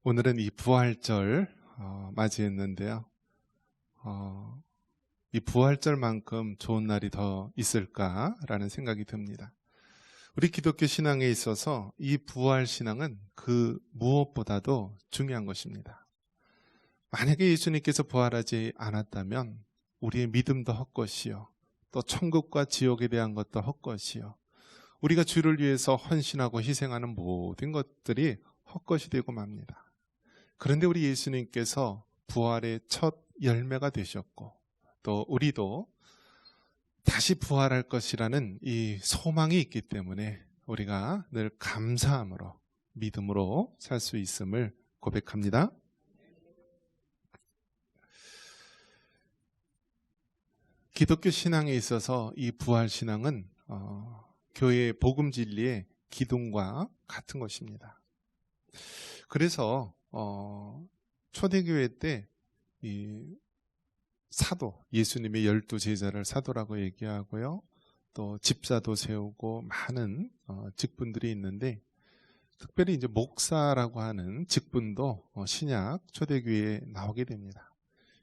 오늘은 이 부활절 맞이했는데요. 이 부활절만큼 좋은 날이 더 있을까라는 생각이 듭니다. 우리 기독교 신앙에 있어서 이 부활 신앙은 그 무엇보다도 중요한 것입니다. 만약에 예수님께서 부활하지 않았다면 우리의 믿음도 헛것이요, 또 천국과 지옥에 대한 것도 헛것이요, 우리가 주를 위해서 헌신하고 희생하는 모든 것들이 헛것이 되고 맙니다. 그런데 우리 예수님께서 부활의 첫 열매가 되셨고, 또 우리도 다시 부활할 것이라는 이 소망이 있기 때문에 우리가 늘 감사함으로, 믿음으로 살 수 있음을 고백합니다. 기독교 신앙에 있어서 이 부활 신앙은 교회의 복음 진리의 기둥과 같은 것입니다. 그래서 초대교회 때 이 사도, 예수님의 12제자를 사도라고 얘기하고요, 또 집사도 세우고 많은 직분들이 있는데, 특별히 이제 목사라고 하는 직분도 신약 초대교회에 나오게 됩니다.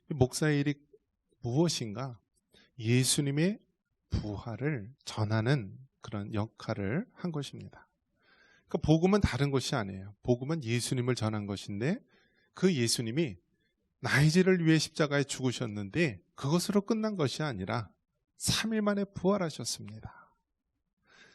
목사의 일이 무엇인가? 예수님의 부활을 전하는 그런 역할을 한 것입니다. 그러니까 복음은 다른 것이 아니에요. 복음은 예수님을 전한 것인데, 그 예수님이 나의 죄를 위해 십자가에 죽으셨는데 그것으로 끝난 것이 아니라 3일 만에 부활하셨습니다.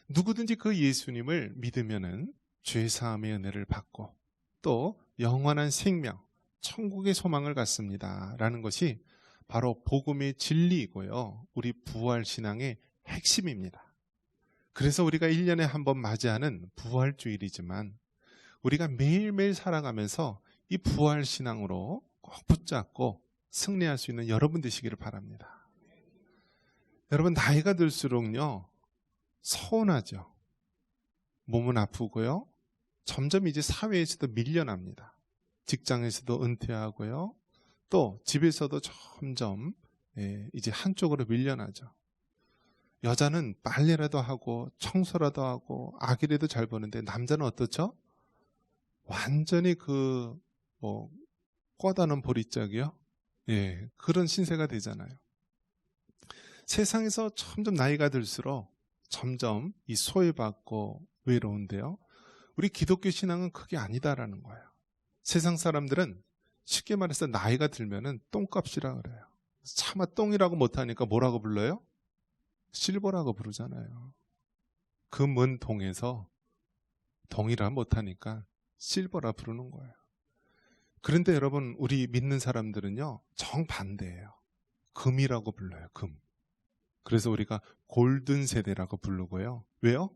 누구든지 그 예수님을 믿으면은 죄 사함의 은혜를 받고 또 영원한 생명, 천국의 소망을 갖습니다 라는 것이 바로 복음의 진리이고요, 우리 부활 신앙의 핵심입니다. 그래서 우리가 1년에 한 번 맞이하는 부활주일이지만 우리가 매일매일 살아가면서 이 부활 신앙으로 꼭 붙잡고 승리할 수 있는 여러분 되시기를 바랍니다. 여러분, 나이가 들수록요 서운하죠. 몸은 아프고요, 점점 이제 사회에서도 밀려납니다. 직장에서도 은퇴하고요, 또 집에서도 점점 이제 한쪽으로 밀려나죠. 여자는 빨래라도 하고 청소라도 하고 아기라도 잘 보는데 남자는 어떻죠? 완전히 꿔다는 보리짝이요? 그런 신세가 되잖아요. 세상에서 점점 나이가 들수록 점점 이 소외받고 외로운데요, 우리 기독교 신앙은 그게 아니다라는 거예요. 세상 사람들은 쉽게 말해서 나이가 들면은 똥값이라 그래요. 차마 똥이라고 못하니까 뭐라고 불러요? 실버라고 부르잖아요. 그 먼 동에서 동이라 못하니까 실버라 부르는 거예요. 그런데 여러분, 우리 믿는 사람들은요 정반대예요. 금이라고 불러요. 금. 그래서 우리가 골든 세대라고 부르고요. 왜요?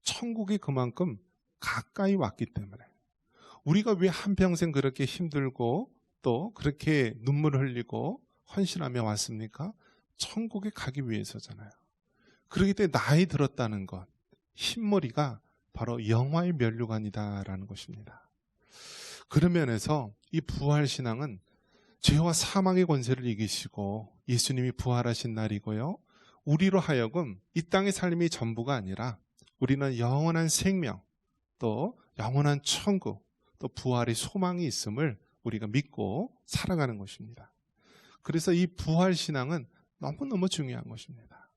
천국이 그만큼 가까이 왔기 때문에. 우리가 왜 한평생 그렇게 힘들고 또 그렇게 눈물을 흘리고 헌신하며 왔습니까? 천국에 가기 위해서잖아요. 그렇기 때문에 나이 들었다는 것, 흰머리가 바로 영화의 면류관이다라는 것입니다. 그런 면에서 이 부활신앙은 죄와 사망의 권세를 이기시고 예수님이 부활하신 날이고요, 우리로 하여금 이 땅의 삶이 전부가 아니라 우리는 영원한 생명, 또 영원한 천국, 또 부활의 소망이 있음을 우리가 믿고 살아가는 것입니다. 그래서 이 부활신앙은 너무너무 중요한 것입니다.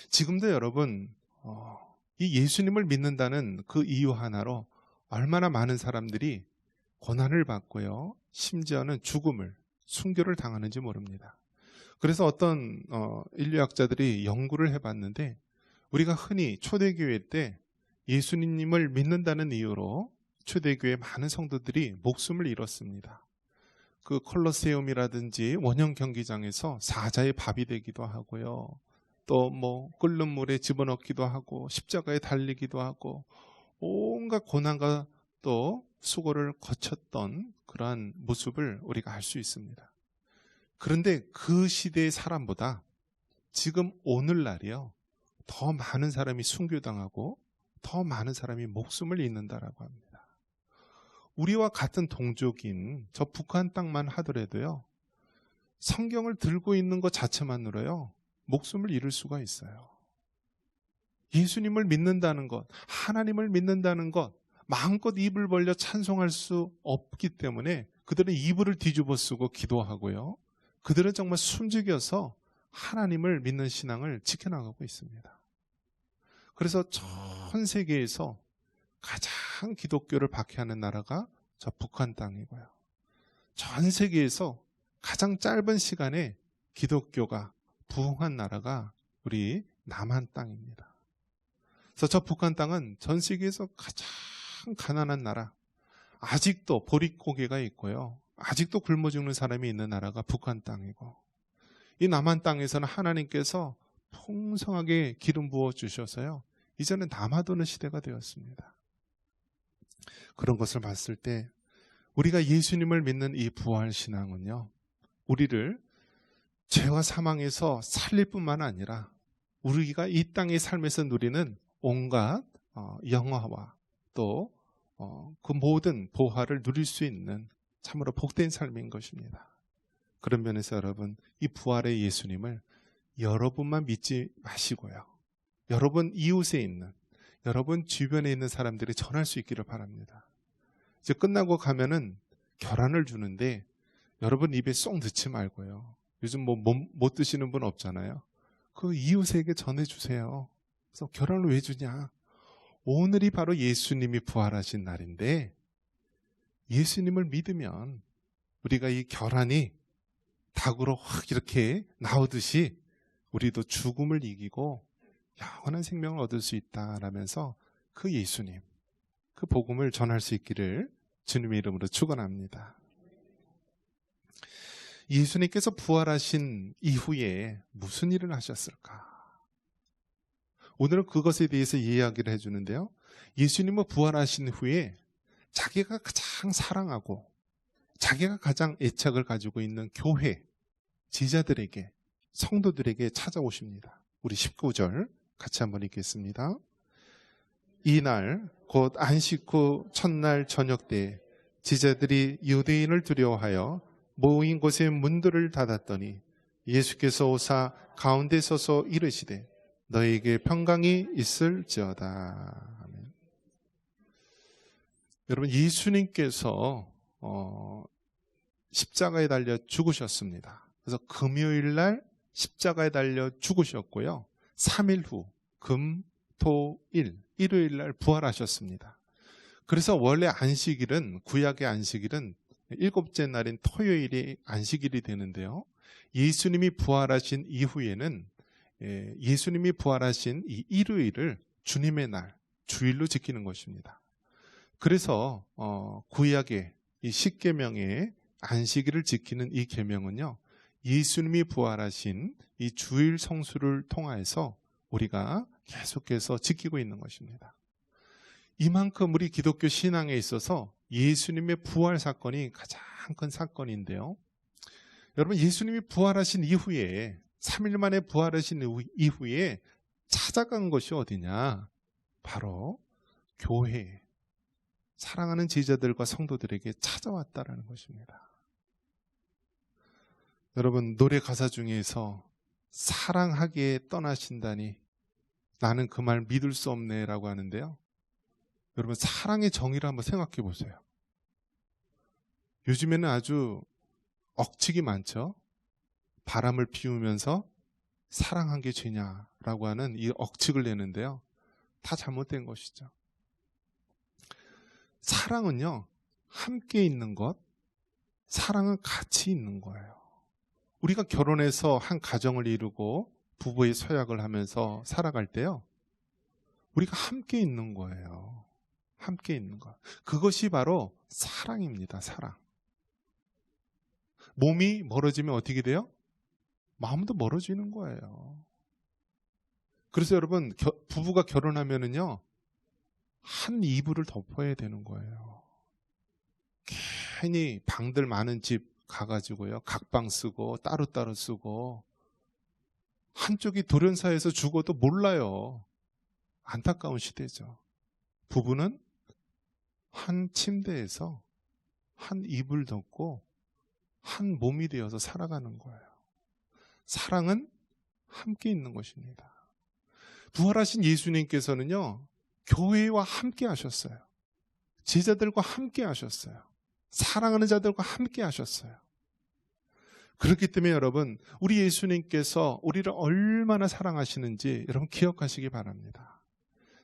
지금도 여러분, 이 예수님을 믿는다는 그 이유 하나로 얼마나 많은 사람들이 고난을 받고요, 심지어는 죽음을, 순교를 당하는지 모릅니다. 그래서 어떤 인류학자들이 연구를 해봤는데, 우리가 흔히 초대교회 때 예수님을 믿는다는 이유로 초대교회 많은 성도들이 목숨을 잃었습니다. 그 콜로세움이라든지 원형 경기장에서 사자의 밥이 되기도 하고요, 또 끓는 물에 집어넣기도 하고 십자가에 달리기도 하고 온갖 고난과 또 수고를 거쳤던 그러한 모습을 우리가 알 수 있습니다. 그런데 그 시대의 사람보다 지금 오늘날이요 더 많은 사람이 순교당하고 더 많은 사람이 목숨을 잃는다라고 합니다. 우리와 같은 동족인 저 북한 땅만 하더라도요, 성경을 들고 있는 것 자체만으로요 목숨을 잃을 수가 있어요. 예수님을 믿는다는 것, 하나님을 믿는다는 것, 마음껏 입을 벌려 찬송할 수 없기 때문에 그들은 이불을 뒤집어 쓰고 기도하고요. 그들은 정말 숨죽여서 하나님을 믿는 신앙을 지켜나가고 있습니다. 그래서 전 세계에서 가장 기독교를 박해하는 나라가 저 북한 땅이고요. 전 세계에서 가장 짧은 시간에 기독교가 부흥한 나라가 우리 남한 땅입니다. 그래서 저 북한 땅은 전 세계에서 가장 가난한 나라, 아직도 보릿고개가 있고요. 아직도 굶어 죽는 사람이 있는 나라가 북한 땅이고, 이 남한 땅에서는 하나님께서 풍성하게 기름 부어 주셔서요, 이제는 남아도는 시대가 되었습니다. 그런 것을 봤을 때 우리가 예수님을 믿는 이 부활 신앙은요, 우리를 죄와 사망에서 살릴 뿐만 아니라 우리가 이 땅의 삶에서 누리는 온갖 영화와 또 그 모든 보화를 누릴 수 있는 참으로 복된 삶인 것입니다. 그런 면에서 여러분, 이 부활의 예수님을 여러분만 믿지 마시고요, 여러분 이웃에 있는, 여러분 주변에 있는 사람들이 전할 수 있기를 바랍니다. 이제 끝나고 가면은 계란을 주는데 여러분 입에 쏙 넣지 말고요, 요즘 못 드시는 분 없잖아요. 그 이웃에게 전해주세요. 그래서 계란을 왜 주냐? 오늘이 바로 예수님이 부활하신 날인데, 예수님을 믿으면 우리가 이 계란이 닭으로 확 이렇게 나오듯이 우리도 죽음을 이기고 영원한 생명을 얻을 수 있다라면서 그 예수님, 그 복음을 전할 수 있기를 주님의 이름으로 축원합니다. 예수님께서 부활하신 이후에 무슨 일을 하셨을까? 오늘은 그것에 대해서 이야기를 해주는데요, 예수님은 부활하신 후에 자기가 가장 사랑하고 자기가 가장 애착을 가지고 있는 교회, 제자들에게, 성도들에게 찾아오십니다. 우리 19절 같이 한번 읽겠습니다. 이날 곧 안식 후 첫날 저녁 때 제자들이 유대인을 두려워하여 모인 곳에 문들을 닫았더니 예수께서 오사 가운데 서서 이르시되 너에게 평강이 있을지어다. 아멘. 여러분, 예수님께서 십자가에 달려 죽으셨습니다. 그래서 금요일 날 십자가에 달려 죽으셨고요, 3일 후 금, 토, 일, 일요일 날 부활하셨습니다. 그래서 원래 안식일은, 구약의 안식일은 일곱째 날인 토요일이 안식일이 되는데요, 예수님이 부활하신 이후에는 예수님이 부활하신 이 일요일을 주님의 날, 주일로 지키는 것입니다. 그래서 구약의 이 십계명의 안식일을 지키는 이 계명은요, 예수님이 부활하신 이 주일 성수를 통해서 우리가 계속해서 지키고 있는 것입니다. 이만큼 우리 기독교 신앙에 있어서 예수님의 부활 사건이 가장 큰 사건인데요, 여러분, 예수님이 부활하신 이후에, 3일 만에 부활하신 이후에 찾아간 것이 어디냐? 바로 교회, 사랑하는 제자들과 성도들에게 찾아왔다라는 것입니다. 여러분, 노래 가사 중에서 사랑하기에 떠나신다니 나는 그 말 믿을 수 없네 라고 하는데요, 여러분, 사랑의 정의를 한번 생각해 보세요. 요즘에는 아주 억측이 많죠. 바람을 피우면서 사랑한 게 죄냐라고 하는 이 억측을 내는데요, 다 잘못된 것이죠. 사랑은요, 함께 있는 것, 사랑은 같이 있는 거예요. 우리가 결혼해서 한 가정을 이루고 부부의 서약을 하면서 살아갈 때요, 우리가 함께 있는 거예요. 함께 있는 것. 그것이 바로 사랑입니다. 사랑. 몸이 멀어지면 어떻게 돼요? 마음도 멀어지는 거예요. 그래서 여러분, 부부가 결혼하면은요, 한 이불을 덮어야 되는 거예요. 괜히 방들 많은 집 가가지고요, 각방 쓰고 따로따로 쓰고, 한쪽이 돌연사에서 죽어도 몰라요. 안타까운 시대죠. 부부는 한 침대에서 한 이불 덮고 한 몸이 되어서 살아가는 거예요. 사랑은 함께 있는 것입니다. 부활하신 예수님께서는요, 교회와 함께 하셨어요. 제자들과 함께 하셨어요. 사랑하는 자들과 함께 하셨어요. 그렇기 때문에 여러분, 우리 예수님께서 우리를 얼마나 사랑하시는지 여러분 기억하시기 바랍니다.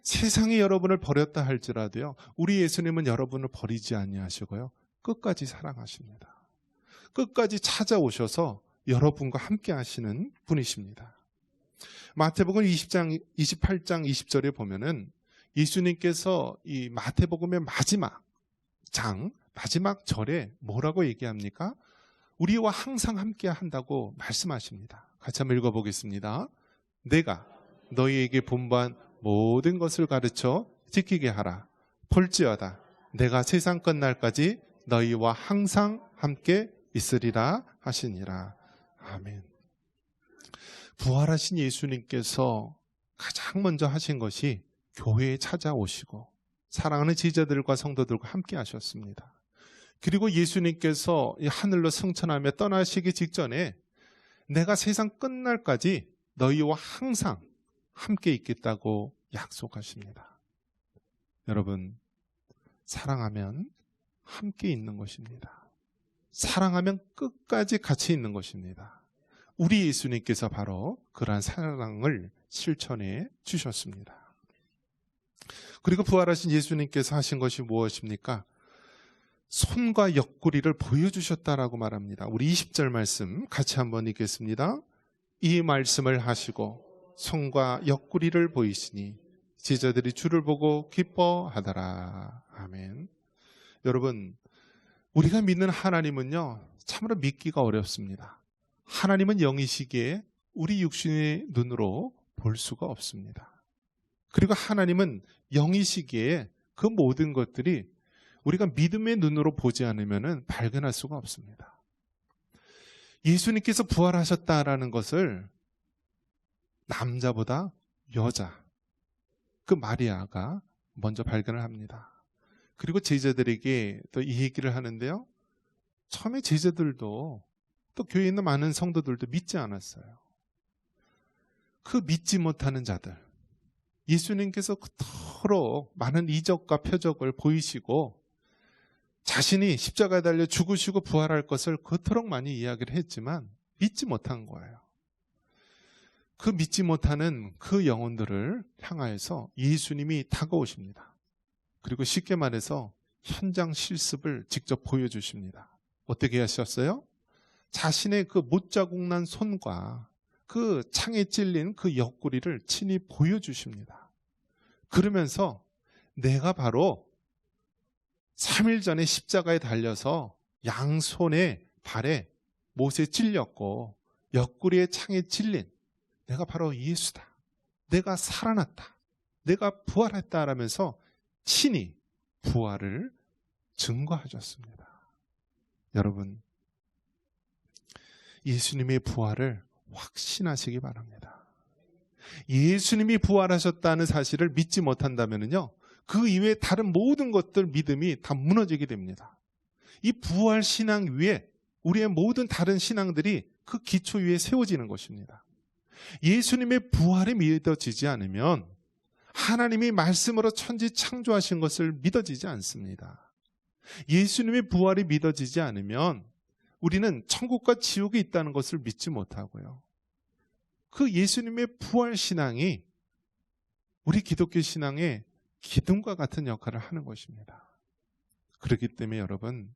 세상이 여러분을 버렸다 할지라도요, 우리 예수님은 여러분을 버리지 아니하시고요, 끝까지 사랑하십니다. 끝까지 찾아오셔서 여러분과 함께 하시는 분이십니다. 마태복음 28장 20절에 보면은 예수님께서 이 마태복음의 마지막 절에 뭐라고 얘기합니까? 우리와 항상 함께 한다고 말씀하십니다. 같이 한번 읽어보겠습니다. 내가 너희에게 분부한 모든 것을 가르쳐 지키게 하라. 볼지어다 내가 세상 끝날까지 너희와 항상 함께 있으리라 하시니라. 아멘. 부활하신 예수님께서 가장 먼저 하신 것이 교회에 찾아오시고 사랑하는 제자들과 성도들과 함께 하셨습니다. 그리고 예수님께서 하늘로 승천하며 떠나시기 직전에 내가 세상 끝날까지 너희와 항상 함께 있겠다고 약속하십니다. 여러분, 사랑하면 함께 있는 것입니다. 사랑하면 끝까지 같이 있는 것입니다. 우리 예수님께서 바로 그러한 사랑을 실천해 주셨습니다. 그리고 부활하신 예수님께서 하신 것이 무엇입니까? 손과 옆구리를 보여주셨다라고 말합니다. 우리 20절 말씀 같이 한번 읽겠습니다. 이 말씀을 하시고 손과 옆구리를 보이시니 제자들이 주를 보고 기뻐하더라. 아멘. 여러분, 우리가 믿는 하나님은요, 참으로 믿기가 어렵습니다. 하나님은 영이시기에 우리 육신의 눈으로 볼 수가 없습니다. 그리고 하나님은 영이시기에 그 모든 것들이 우리가 믿음의 눈으로 보지 않으면 발견할 수가 없습니다. 예수님께서 부활하셨다라는 것을 남자보다 여자, 그 마리아가 먼저 발견을 합니다. 그리고 제자들에게 또 이 얘기를 하는데요, 처음에 제자들도 또 교회에 있는 많은 성도들도 믿지 않았어요. 그 믿지 못하는 자들, 예수님께서 그토록 많은 이적과 표적을 보이시고 자신이 십자가에 달려 죽으시고 부활할 것을 그토록 많이 이야기를 했지만 믿지 못한 거예요. 그 믿지 못하는 그 영혼들을 향하여서 예수님이 다가오십니다. 그리고 쉽게 말해서 현장 실습을 직접 보여주십니다. 어떻게 하셨어요? 자신의 그 못자국 난 손과 그 창에 찔린 그 옆구리를 친히 보여주십니다. 그러면서 내가 바로 3일 전에 십자가에 달려서 양손에 발에 못에 찔렸고 옆구리에 창에 찔린 내가 바로 예수다. 내가 살아났다. 내가 부활했다라면서 친히 부활을 증거하셨습니다. 여러분, 예수님의 부활을 확신하시기 바랍니다. 예수님이 부활하셨다는 사실을 믿지 못한다면요, 그 이외에 다른 모든 것들 믿음이 다 무너지게 됩니다. 이 부활 신앙 위에 우리의 모든 다른 신앙들이 그 기초 위에 세워지는 것입니다. 예수님의 부활이 믿어지지 않으면 하나님이 말씀으로 천지 창조하신 것을 믿어지지 않습니다. 예수님의 부활이 믿어지지 않으면 우리는 천국과 지옥이 있다는 것을 믿지 못하고요, 그 예수님의 부활 신앙이 우리 기독교 신앙의 기둥과 같은 역할을 하는 것입니다. 그렇기 때문에 여러분,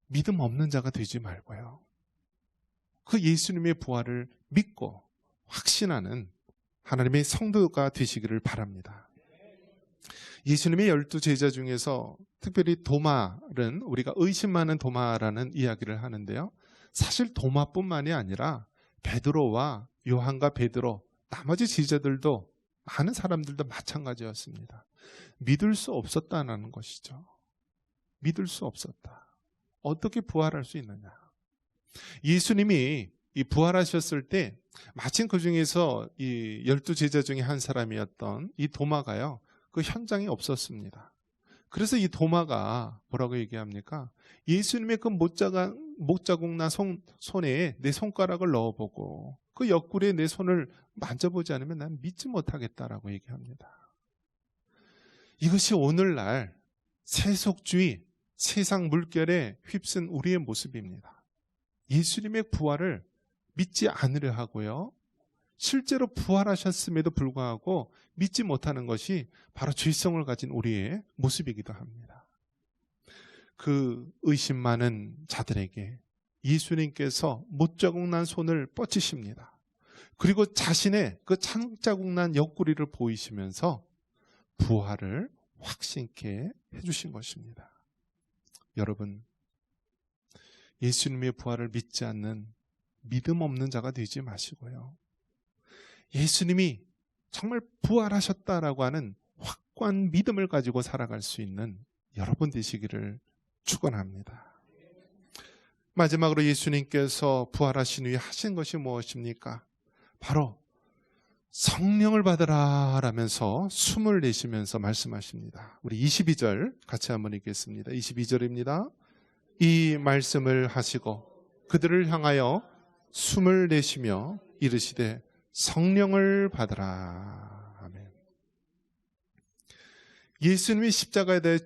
믿음 없는 자가 되지 말고요, 그 예수님의 부활을 믿고 확신하는 하나님의 성도가 되시기를 바랍니다. 예수님의 12제자 중에서 특별히 도마는 우리가 의심 많은 도마라는 이야기를 하는데요, 사실 도마뿐만이 아니라 베드로와 요한과 베드로, 나머지 제자들도, 많은 사람들도 마찬가지였습니다. 믿을 수 없었다는 것이죠. 믿을 수 없었다. 어떻게 부활할 수 있느냐? 예수님이 이 부활하셨을 때 마침 그 중에서 이 12제자 중에 한 사람이었던 이 도마가요, 그 현장에 없었습니다. 그래서 이 도마가 뭐라고 얘기합니까? 예수님의 그 못자국 난 손에 내 손가락을 넣어보고 그 옆구리에 내 손을 만져보지 않으면 난 믿지 못하겠다라고 얘기합니다. 이것이 오늘날 세속주의, 세상 물결에 휩쓴 우리의 모습입니다. 예수님의 부활을 믿지 않으려 하고요. 실제로 부활하셨음에도 불구하고 믿지 못하는 것이 바로 죄성을 가진 우리의 모습이기도 합니다. 그 의심 많은 자들에게 예수님께서 못자국 난 손을 뻗치십니다. 그리고 자신의 그 창자국 난 옆구리를 보이시면서 부활을 확신케 해주신 것입니다. 여러분, 예수님의 부활을 믿지 않는 믿음 없는 자가 되지 마시고요. 예수님이 정말 부활하셨다라고 하는 확고한 믿음을 가지고 살아갈 수 있는 여러분 되시기를 축원합니다. 마지막으로 예수님께서 부활하신 후에 하신 것이 무엇입니까? 바로 성령을 받으라 라면서 숨을 내쉬면서 말씀하십니다. 우리 22절 같이 한번 읽겠습니다. 22절입니다. 이 말씀을 하시고 그들을 향하여 숨을 내쉬며 이르시되 성령을 받으라. 아멘. 예수님이 십자가에 대해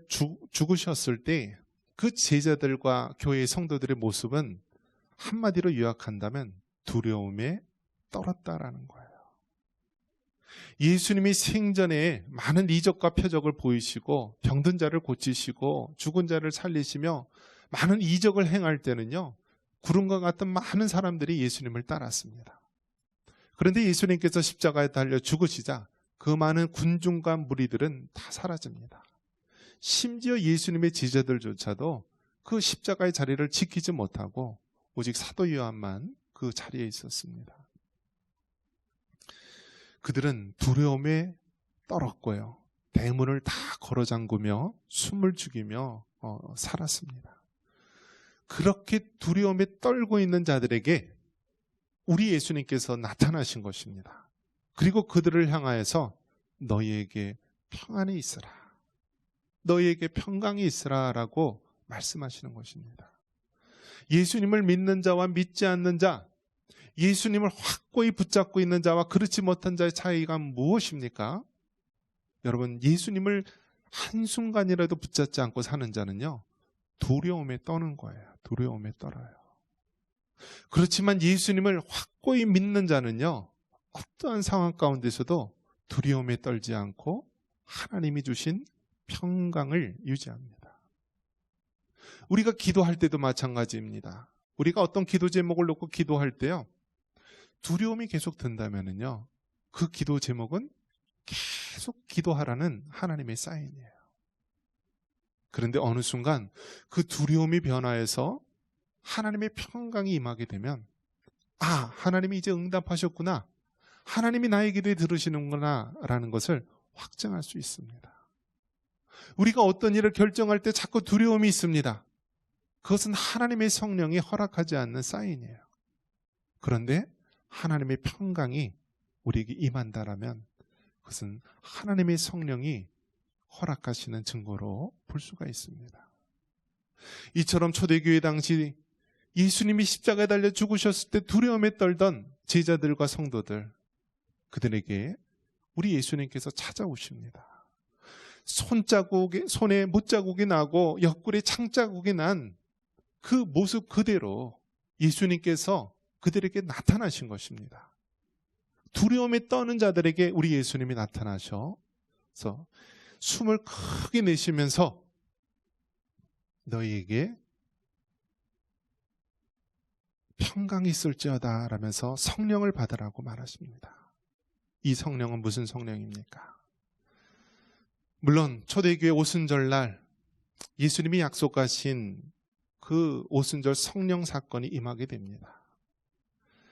죽으셨을 때 그 제자들과 교회의 성도들의 모습은 한마디로 요약한다면 두려움에 떨었다라는 거예요. 예수님이 생전에 많은 이적과 표적을 보이시고 병든 자를 고치시고 죽은 자를 살리시며 많은 이적을 행할 때는요, 구름과 같은 많은 사람들이 예수님을 따랐습니다. 그런데 예수님께서 십자가에 달려 죽으시자 그 많은 군중과 무리들은 다 사라집니다. 심지어 예수님의 제자들조차도 그 십자가의 자리를 지키지 못하고 오직 사도 요한만 그 자리에 있었습니다. 그들은 두려움에 떨었고요, 대문을 다 걸어 잠그며 숨을 죽이며 살았습니다. 그렇게 두려움에 떨고 있는 자들에게 우리 예수님께서 나타나신 것입니다. 그리고 그들을 향하여서 너희에게 평안이 있으라, 너희에게 평강이 있으라 라고 말씀하시는 것입니다. 예수님을 믿는 자와 믿지 않는 자, 예수님을 확고히 붙잡고 있는 자와 그렇지 못한 자의 차이가 무엇입니까? 여러분, 예수님을 한순간이라도 붙잡지 않고 사는 자는요, 두려움에 떠는 거예요. 두려움에 떨어요. 그렇지만 예수님을 확고히 믿는 자는요, 어떠한 상황 가운데서도 두려움에 떨지 않고 하나님이 주신 평강을 유지합니다. 우리가 기도할 때도 마찬가지입니다. 우리가 어떤 기도 제목을 놓고 기도할 때요, 두려움이 계속 든다면요, 그 기도 제목은 계속 기도하라는 하나님의 사인이에요. 그런데 어느 순간 그 두려움이 변화해서 하나님의 평강이 임하게 되면, 아, 하나님이 이제 응답하셨구나, 하나님이 나의 기도에 들으시는구나 라는 것을 확증할 수 있습니다. 우리가 어떤 일을 결정할 때 자꾸 두려움이 있습니다. 그것은 하나님의 성령이 허락하지 않는 사인이에요. 그런데 하나님의 평강이 우리에게 임한다라면 그것은 하나님의 성령이 허락하시는 증거로 볼 수가 있습니다. 이처럼 초대교회 당시 예수님이 십자가에 달려 죽으셨을 때 두려움에 떨던 제자들과 성도들, 그들에게 우리 예수님께서 찾아오십니다. 손에 못자국이 나고 옆구리에 창자국이 난 그 모습 그대로 예수님께서 그들에게 나타나신 것입니다. 두려움에 떠는 자들에게 우리 예수님이 나타나셔서 숨을 크게 내쉬면서 너희에게 평강이 있을지어다 라면서 성령을 받으라고 말하십니다. 이 성령은 무슨 성령입니까? 물론 초대교회 오순절날 예수님이 약속하신 그 오순절 성령 사건이 임하게 됩니다.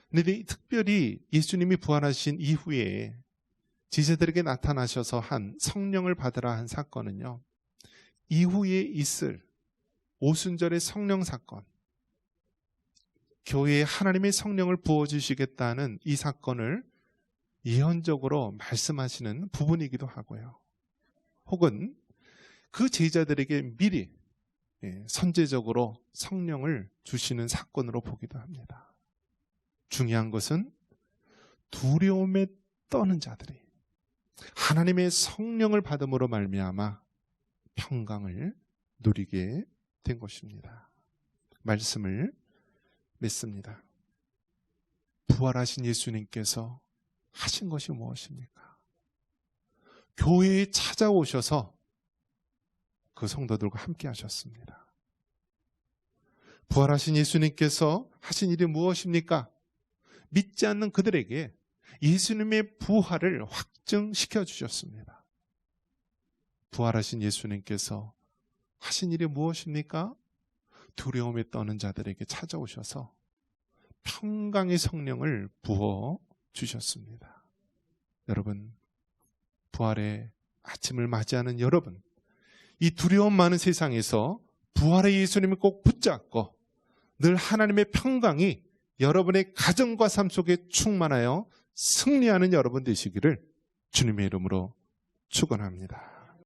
그런데 특별히 예수님이 부활하신 이후에 제자들에게 나타나셔서 한 성령을 받으라 한 사건은요, 이후에 있을 오순절의 성령 사건, 교회에 하나님의 성령을 부어주시겠다는 이 사건을 예언적으로 말씀하시는 부분이기도 하고요, 혹은 그 제자들에게 미리 선제적으로 성령을 주시는 사건으로 보기도 합니다. 중요한 것은 두려움에 떠는 자들이 하나님의 성령을 받음으로 말미암아 평강을 누리게 된 것입니다. 말씀을 맺습니다. 부활하신 예수님께서 하신 것이 무엇입니까? 교회에 찾아오셔서 그 성도들과 함께 하셨습니다. 부활하신 예수님께서 하신 일이 무엇입니까? 믿지 않는 그들에게 예수님의 부활을 확증시켜 주셨습니다. 부활하신 예수님께서 하신 일이 무엇입니까? 두려움에 떠는 자들에게 찾아오셔서 평강의 성령을 부어 주셨습니다. 여러분, 부활의 아침을 맞이하는 여러분, 이 두려움 많은 세상에서 부활의 예수님을 꼭 붙잡고 늘 하나님의 평강이 여러분의 가정과 삶 속에 충만하여 승리하는 여러분 되시기를 주님의 이름으로 축원합니다.